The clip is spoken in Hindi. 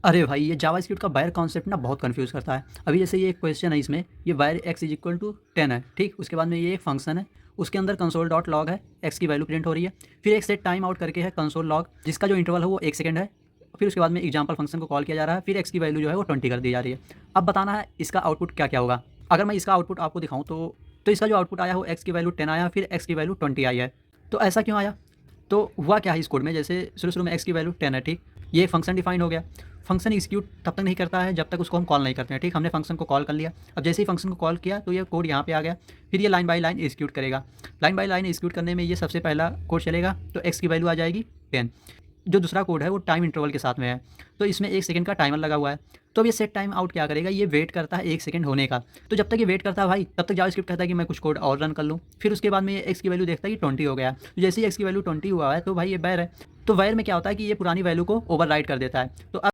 अरे भाई ये जावास्क्रिप्ट का वायर कॉन्सेप्ट ना बहुत कंफ्यूज करता है। अभी जैसे ये एक क्वेश्चन है, इसमें ये wire x is equal to 10 है, ठीक। उसके बाद में ये एक फंक्शन है, उसके अंदर कंसोल डॉट लॉग है, x की वैल्यू प्रिंट हो रही है। फिर एक सेट टाइम आउट करके है कंसोल लॉग, जिसका जो इंटरवल है वो 1 सेकंड है। फिर उसके बाद में एग्जाम्पल फंक्शन को कॉल किया जा रहा है, फिर x की वैल्यू जो है वो 20 कर दी जा रही है। अब बताना है इसका आउटपुट क्या क्या होगा। अगर मैं इसका आउटपुट आपको दिखाऊँ तो इसका जो आउटपुट आया वो x की वैल्यू 10 आया, फिर x की वैल्यू 20 आई है। तो ऐसा क्यों आया? तो हुआ क्या है इस कोड में, जैसे शुरू-शुरू में x की वैल्यू 10 है, ठीक। ये एक फंक्शन डिफाइन हो गया। फंक्शन एग्जीक्यूट तब तक नहीं करता है जब तक उसको हम कॉल नहीं करते हैं, ठीक। हमने फंक्शन को कॉल कर लिया। अब जैसे ही फंक्शन को कॉल किया तो ये कोड यहाँ पे आ गया। फिर ये लाइन बाय लाइन एग्जीक्यूट करेगा। लाइन बाय लाइन एग्जीक्यूट करने में ये सबसे पहला कोड चलेगा, तो x की वैल्यू आ जाएगी 10। जो दूसरा कोड है वो टाइम इंटरवल के साथ में है, तो इसमें 1 सेकंड का टाइमर लगा हुआ है। तो अब ये सेट टाइम आउट क्या करेगा, ये वेट करता है 1 सेकंड होने का। तो जब तक ये वेट करता है भाई, तब तक जावास्क्रिप्ट कहता है कि मैं कुछ कोड और रन कर लूँ। फिर उसके बाद में ये x की वैल्यू देखता है कि 20 हो गया। तो जैसे ही x की वैल्यू 20 हुआ है तो भाई ये वायर है। तो वायर में क्या होता है कि ये पुरानी वैल्यू को ओवरराइट कर देता है। तो